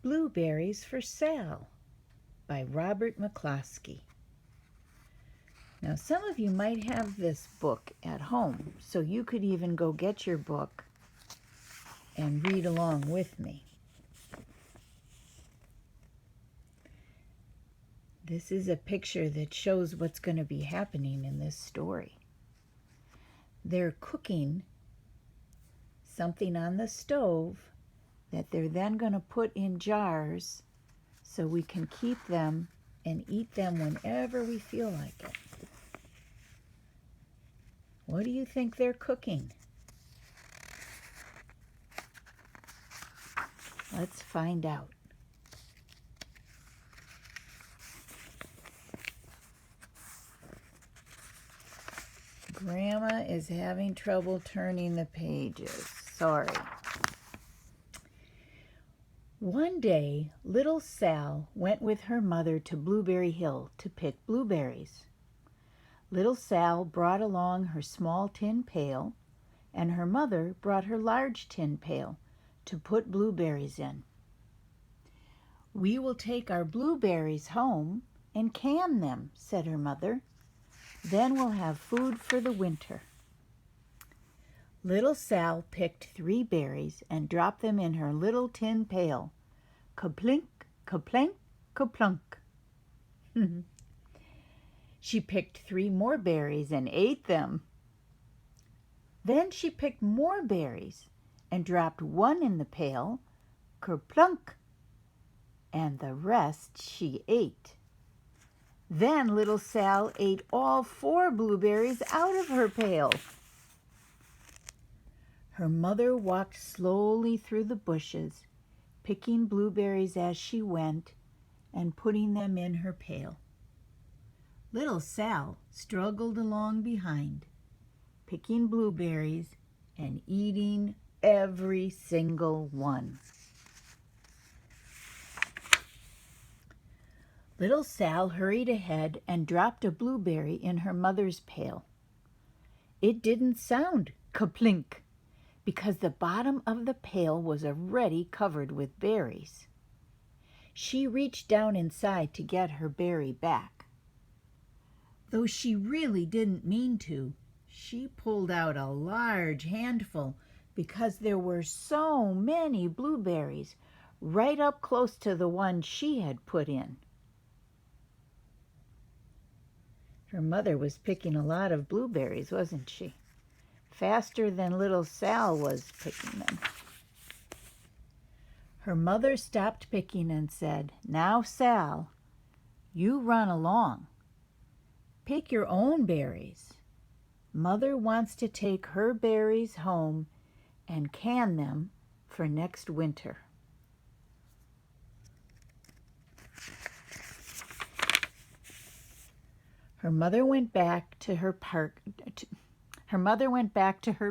Blueberries for Sal by Robert McCloskey. Now, some of you might have this book at home, so you could even go get your book and read along with me. This is a picture that shows what's going to be happening in this story. They're cooking something on the stove that they're then going to put in jars so we can keep them and eat them whenever we feel like it. What do you think they're cooking? Let's find out. Grandma is having trouble turning the pages. Sorry. One day, little Sal went with her mother to Blueberry Hill to pick blueberries. Little Sal brought along her small tin pail, and her mother brought her large tin pail to put blueberries in. "We will take our blueberries home and can them," said her mother. "Then we'll have food for the winter." Little Sal picked 3 berries and dropped them in her little tin pail. Kaplink, kaplank, kaplunk. She picked 3 more berries and ate them. Then she picked more berries and dropped 1 in the pail. Kerplunk. And the rest she ate. Then little Sal ate all 4 blueberries out of her pail. Her mother walked slowly through the bushes, picking blueberries as she went and putting them in her pail. Little Sal struggled along behind, picking blueberries and eating every single one. Little Sal hurried ahead and dropped a blueberry in her mother's pail. It didn't sound kaplink because the bottom of the pail was already covered with berries. She reached down inside to get her berry back. Though she really didn't mean to, she pulled out a large handful because there were so many blueberries right up close to the one she had put in. Her mother was picking a lot of blueberries, wasn't she? Faster than little Sal was picking them. Her mother stopped picking and said, "Now, Sal, you run along. Pick your own berries. Mother wants to take her berries home and can them for next winter." Her mother went back to her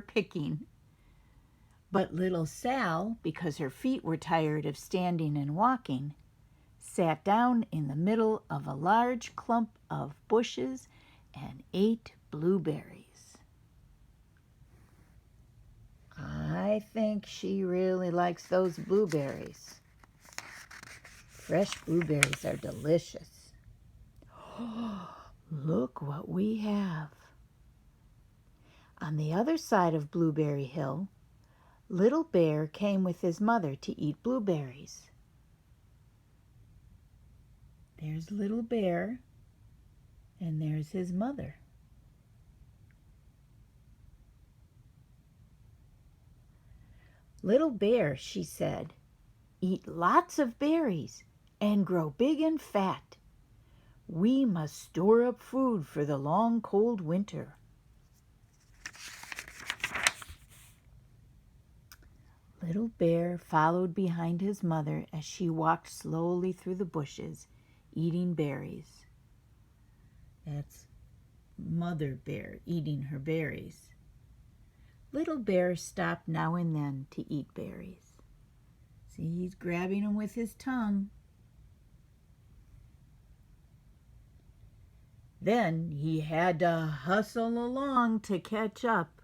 picking, but little Sal, because her feet were tired of standing and walking, sat down in the middle of a large clump of bushes and ate blueberries. I think she really likes those blueberries. Fresh blueberries are delicious. Look what we have. On the other side of Blueberry Hill, Little Bear came with his mother to eat blueberries. There's Little Bear, and there's his mother. "Little Bear," she said, "eat lots of berries and grow big and fat. We must store up food for the long, cold winter." Little Bear followed behind his mother as she walked slowly through the bushes, eating berries. That's Mother Bear eating her berries. Little Bear stopped now and then to eat berries. See, he's grabbing them with his tongue. Then he had to hustle along to catch up.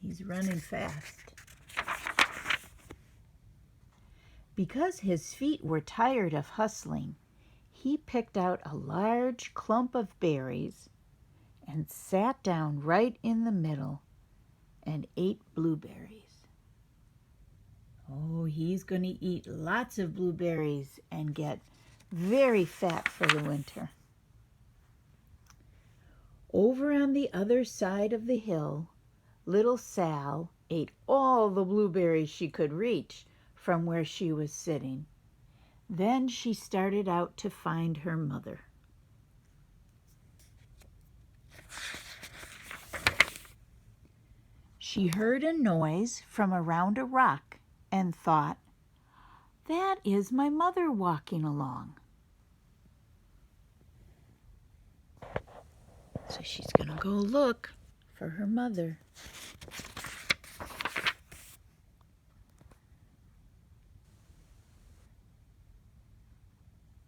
He's running fast. Because his feet were tired of hustling, he picked out a large clump of berries and sat down right in the middle and ate blueberries. Oh, he's going to eat lots of blueberries and get very fat for the winter. Over on the other side of the hill, little Sal ate all the blueberries she could reach from where she was sitting. Then she started out to find her mother. She heard a noise from around a rock and thought, "That is my mother walking along." So she's going to go look for her mother.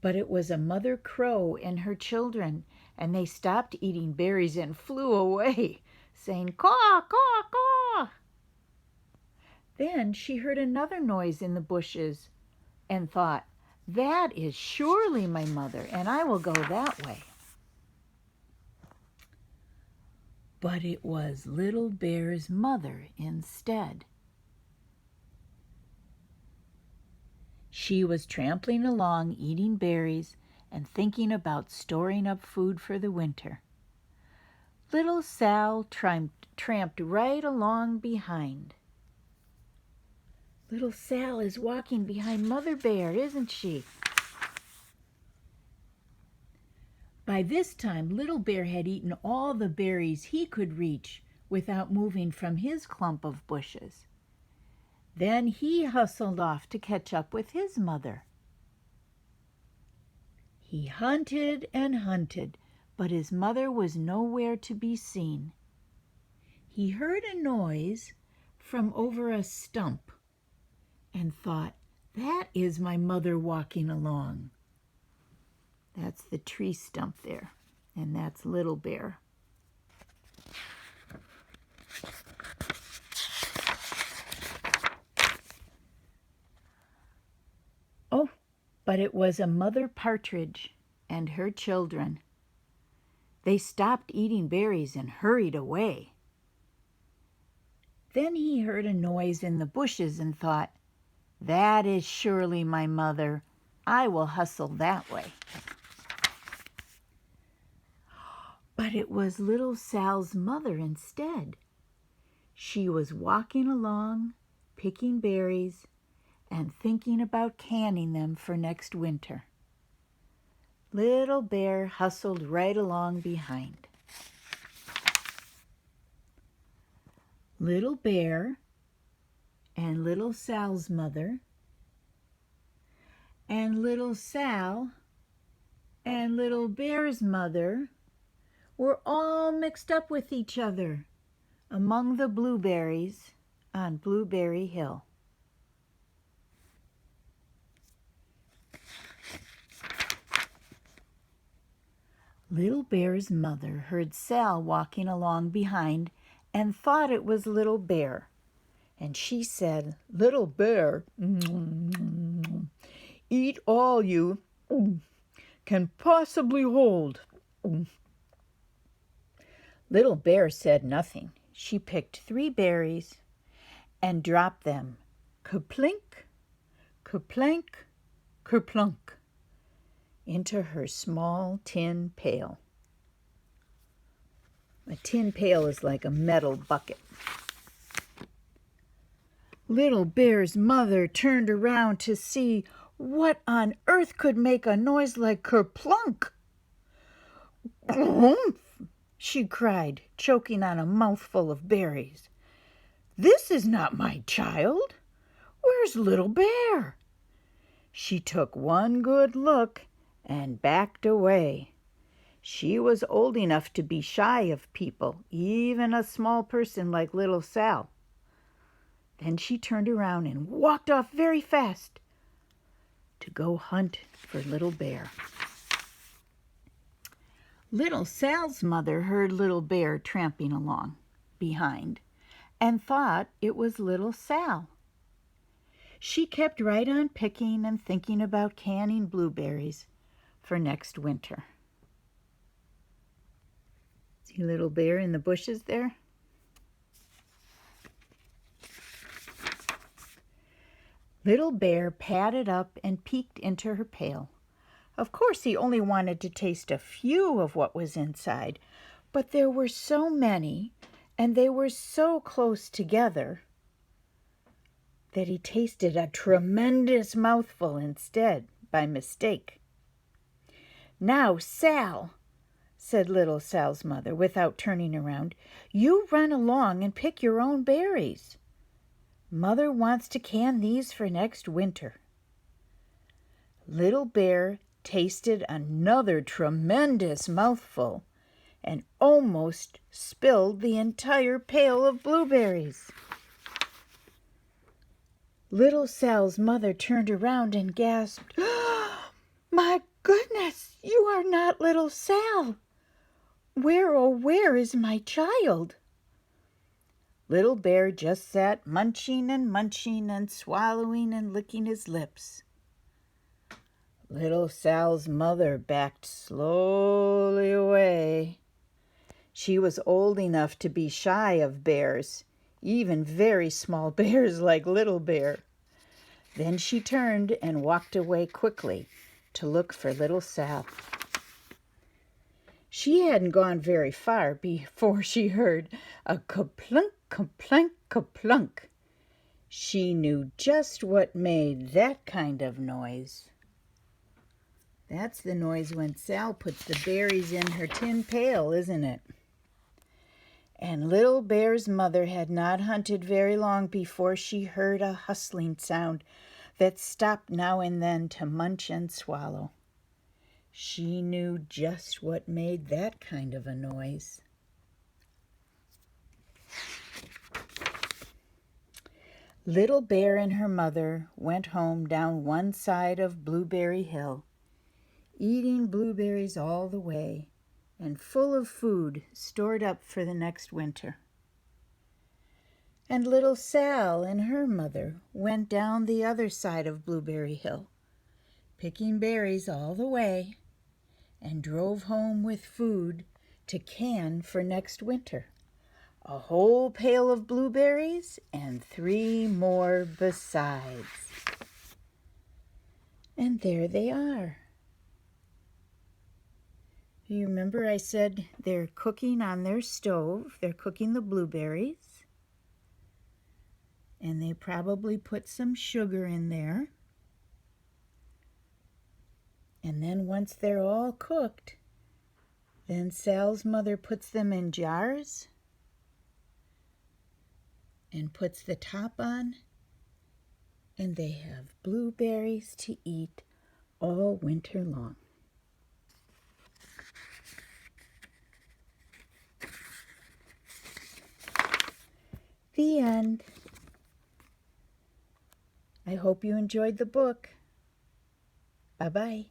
But it was a mother crow and her children, and they stopped eating berries and flew away, saying, "Caw, caw, caw." Then she heard another noise in the bushes and thought, "That is surely my mother, and I will go that way." But it was Little Bear's mother instead. She was trampling along, eating berries and thinking about storing up food for the winter. Little Sal tramped right along behind. Little Sal is walking behind Mother Bear, isn't she? By this time, Little Bear had eaten all the berries he could reach without moving from his clump of bushes. Then he hustled off to catch up with his mother. He hunted and hunted, but his mother was nowhere to be seen. He heard a noise from over a stump and thought, "That is my mother walking along." That's the tree stump there, and that's Little Bear. Oh, but it was a mother partridge and her children. They stopped eating berries and hurried away. Then he heard a noise in the bushes and thought, "That is surely my mother. I will hustle that way." But it was Little Sal's mother instead. She was walking along, picking berries, and thinking about canning them for next winter. Little Bear hustled right along behind. Little Bear and Little Sal's mother and Little Sal and Little Bear's mother were all mixed up with each other among the blueberries on Blueberry Hill. Little Bear's mother heard Sal walking along behind and thought it was Little Bear. And she said, "Little Bear, eat all you can possibly hold." Little Bear said nothing. She picked 3 berries and dropped them, kerplink, kerplank, kerplunk, into her small tin pail. A tin pail is like a metal bucket. Little Bear's mother turned around to see what on earth could make a noise like kerplunk. "Grumph!" she cried, choking on a mouthful of berries. "This is not my child. Where's Little Bear?" She took one good look and backed away. She was old enough to be shy of people, even a small person like Little Sal. Then she turned around and walked off very fast to go hunt for Little Bear. Little Sal's mother heard Little Bear tramping along behind and thought it was Little Sal. She kept right on picking and thinking about canning blueberries for next winter. See Little Bear in the bushes there? Little Bear padded up and peeked into her pail. Of course, he only wanted to taste a few of what was inside, but there were so many, and they were so close together, that he tasted a tremendous mouthful instead, by mistake. "Now, Sal," said little Sal's mother, without turning around, "you run along and pick your own berries. Mother wants to can these for next winter." Little Bear tasted another tremendous mouthful and almost spilled the entire pail of blueberries. Little Sal's mother turned around and gasped, "My goodness, you are not little Sal. Where, oh, where is my child?" Little Bear just sat munching and swallowing and licking his lips. Little Sal's mother backed slowly away. She was old enough to be shy of bears, even very small bears like Little Bear. Then she turned and walked away quickly to look for little Sal. She hadn't gone very far before she heard a ka-plunk, ka-plunk, ka-plunk. She knew just what made that kind of noise. That's the noise when Sal puts the berries in her tin pail, isn't it? And Little Bear's mother had not hunted very long before she heard a hustling sound that stopped now and then to munch and swallow. She knew just what made that kind of a noise. Little Bear and her mother went home down one side of Blueberry Hill, eating blueberries all the way and full of food stored up for the next winter. And little Sal and her mother went down the other side of Blueberry Hill, picking berries all the way, and drove home with food to can for next winter. A whole pail of blueberries and 3 more besides. And there they are. You remember I said they're cooking on their stove. They're cooking the blueberries. And they probably put some sugar in there. And then once they're all cooked, then Sal's mother puts them in jars and puts the top on, and they have blueberries to eat all winter long. The end. I hope you enjoyed the book. Bye-bye.